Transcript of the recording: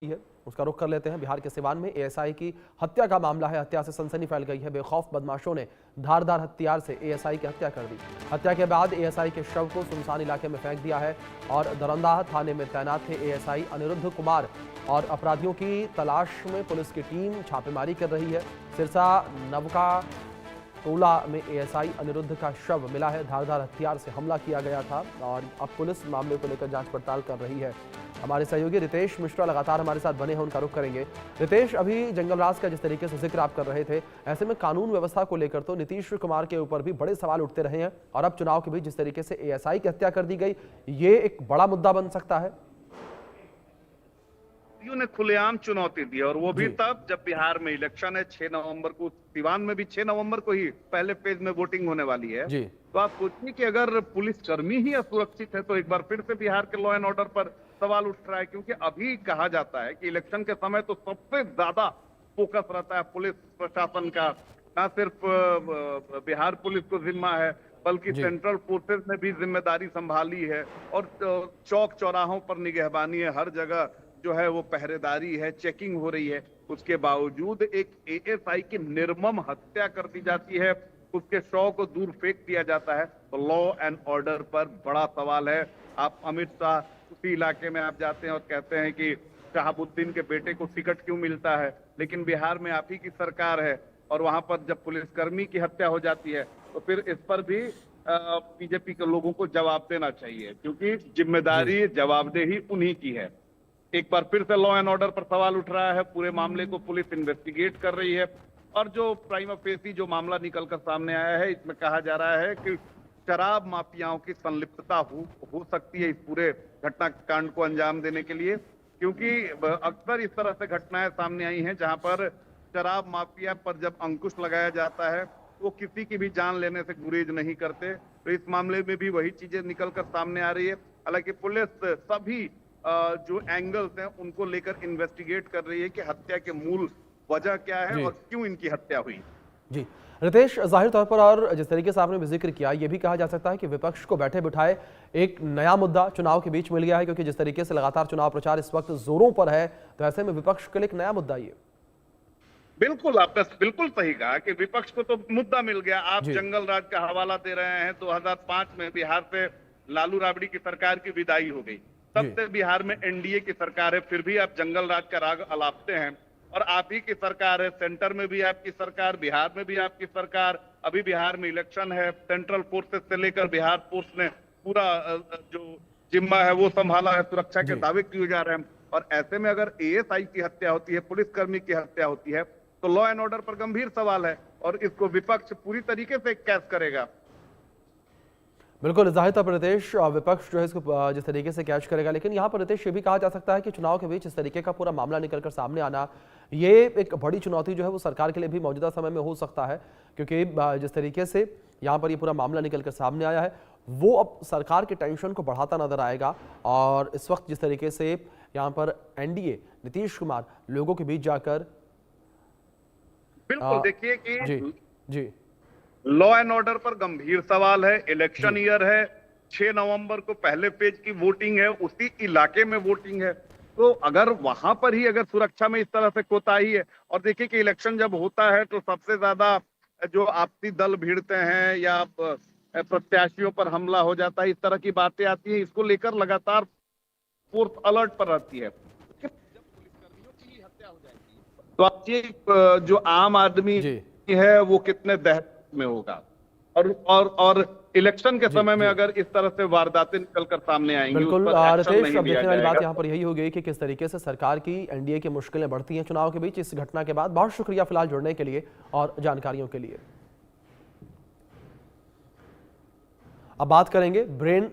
है उसका रुख कर लेते हैं। बिहार के सिवान में एएसआई की हत्या का मामला है। हत्या से सनसनी फैल गई है। बेखौफ बदमाशों ने धारदार हथियार से एएसआई की हत्या कर दी। हत्या के बाद एएसआई के शव को सुनसान इलाके में फेंक दिया है और दरंदाह थाने में तैनात थे एएसआई अनिरुद्ध कुमार और अपराधियों की तलाश में पुलिस की टीम छापेमारी कर रही है। सिरसा नवका टोला में एएसआई अनिरुद्ध का शव मिला है। धारदार हथियार से हमला किया गया था और अब पुलिस मामले को लेकर जांच पड़ताल कर रही है। हमारे सहयोगी रितेश मिश्रा लगातार हमारे साथ बने हैं, उनका रुख करेंगे। रितेश, अभी जंगल राज का जिस तरीके से जिक्र आप कर रहे थे, ऐसे में कानून व्यवस्था को लेकर तो नीतीश कुमार के ऊपर भी बड़े सवाल उठते रहे हैं और अब चुनाव के बीच जिस तरीके से एएसआई की हत्या कर दी गई, ये एक बड़ा मुद्दा बन सकता है। ने खुलेआम चुनौती दी और वो भी तब जब बिहार में इलेक्शन है 6 नवंबर को। सिवान में भी 6 नवंबर को ही पहले फेज में वोटिंग होने वाली है जी। तो आप सोचिए कि अगर पुलिस कर्मी ही असुरक्षित है तो एक बार फिर से बिहार के लॉ एंड ऑर्डर पर सवाल उठ रहा है, क्योंकि अभी कहा जाता है कि इलेक्शन के समय तो सबसे ज्यादा फोकस रहता है पुलिस प्रशासन का। न सिर्फ बिहार पुलिस को जिम्मा है बल्कि सेंट्रल फोर्सेस ने भी जिम्मेदारी संभाली है और चौक चौराहों पर निगहबानी है, हर जगह जो है वो पहरेदारी है, चेकिंग हो रही है। उसके बावजूद एक एएसआई की निर्मम हत्या कर दी जाती है, उसके शव को दूर फेंक दिया जाता है। तो लॉ एंड ऑर्डर पर बड़ा सवाल है। आप अमित शाह उसी इलाके में आप जाते हैं और कहते हैं कि शहाबुद्दीन के बेटे को टिकट क्यों मिलता है, लेकिन बिहार में आप ही की सरकार है और वहां पर जब पुलिसकर्मी की हत्या हो जाती है तो फिर इस पर भी बीजेपी के लोगों को जवाब देना चाहिए, क्योंकि जिम्मेदारी जवाबदेही उन्हीं की है। एक बार फिर से लॉ एंड ऑर्डर पर सवाल उठ रहा है। पूरे मामले को पुलिस इन्वेस्टिगेट कर रही है और जो प्राइमा फेसी जो मामला निकलकर सामने आया है, इसमें कहा जा रहा है कि शराब माफियाओं की संलिप्तता हो सकती है इस पूरे घटनाकांड को अंजाम देने के लिए, क्योंकि अक्सर इस तरह से घटनाएं सामने आई हैं जहां पर शराब माफिया पर जब अंकुश लगाया जाता है वो किसी की भी जान लेने से गुरेज नहीं करते। तो इस मामले में भी वही चीजें निकलकर सामने आ रही है। हालांकि पुलिस सभी जो एंगल्स हैं उनको लेकर इन्वेस्टिगेट कर रही है कि हत्या के मूल वजह क्या है और क्यों इनकी हत्या हुई। जी रितेश, जाहिर तौर पर और जिस तरीके से आपने भी जिक्र किया, यह भी कहा जा सकता है कि विपक्ष को बैठे बिठाए एक नया मुद्दा चुनाव के बीच मिल गया है, क्योंकि जिस तरीके से लगातार चुनाव प्रचार इस वक्त जोरों पर है, तो ऐसे में विपक्ष के लिए एक नया मुद्दा ये। बिल्कुल, आपने बिल्कुल सही कहा कि विपक्ष को तो मुद्दा मिल गया। आप जंगल राज का हवाला दे रहे हैं। 2005 में बिहार से लालू राबड़ी की सरकार की विदाई हो गई, तब से बिहार में एनडीए की सरकार है, फिर भी आप जंगल राज का राग अलापते हैं। और आप ही की सरकार है, सेंटर में भी आपकी सरकार, बिहार में भी आपकी सरकार। अभी बिहार में इलेक्शन है, सेंट्रल फोर्सेस से लेकर बिहार फोर्स ने पूरा जो जिम्मा है वो संभाला है, सुरक्षा के दावे किए जा रहे हैं। और ऐसे में अगर एएसआई की हत्या होती है, पुलिसकर्मी की हत्या होती है, तो लॉ एंड ऑर्डर पर गंभीर सवाल है और इसको विपक्ष पूरी तरीके से कैच करेगा। बिल्कुल, जाहिर तौर पर रितेश विपक्ष जो है इसको जिस तरीके से कैच करेगा, लेकिन यहाँ पर रितेश ये भी कहा जा सकता है कि चुनाव के बीच इस तरीके का पूरा मामला निकलकर सामने आना, ये एक बड़ी चुनौती जो है वो सरकार के लिए भी मौजूदा समय में हो सकता है, क्योंकि जिस तरीके से यहाँ पर ये पूरा मामला निकलकर सामने आया है वो अब सरकार के टेंशन को बढ़ाता नजर आएगा। और इस वक्त जिस तरीके से यहाँ पर एनडीए नीतीश कुमार लोगों के बीच जाकर बिल्कुल देखिए कि जी लॉ एंड ऑर्डर पर गंभीर सवाल है। इलेक्शन ईयर है, 6 नवंबर को पहले पेज की वोटिंग है, उसी इलाके में वोटिंग है। तो अगर वहां पर ही अगर सुरक्षा में इस तरह से कोताही है, और देखिए कि इलेक्शन जब होता है तो सबसे ज्यादा जो आपसी दल भिड़ते हैं या प्रत्याशियों पर हमला हो जाता है, इस तरह की बातें आती है, इसको लेकर लगातार फोर्स अलर्ट पर रहती है। जब पुलिसकर्मियों की हत्या हो जाएगी तो आप ये जो आम आदमी है वो कितने दहशत में होगा। और इलेक्शन के समय में अगर इस तरह से वारदातें निकलकर सामने आएंगी, बिल्कुल रितेश, अब देखने वाली बात यहाँ पर यही हो गई कि किस तरीके से सरकार की एनडीए की मुश्किलें बढ़ती हैं चुनाव के बीच इस घटना के बाद। बहुत शुक्रिया फिलहाल जुड़ने के लिए और जानकारियों के लिए। अब बात करेंगे ब्रेन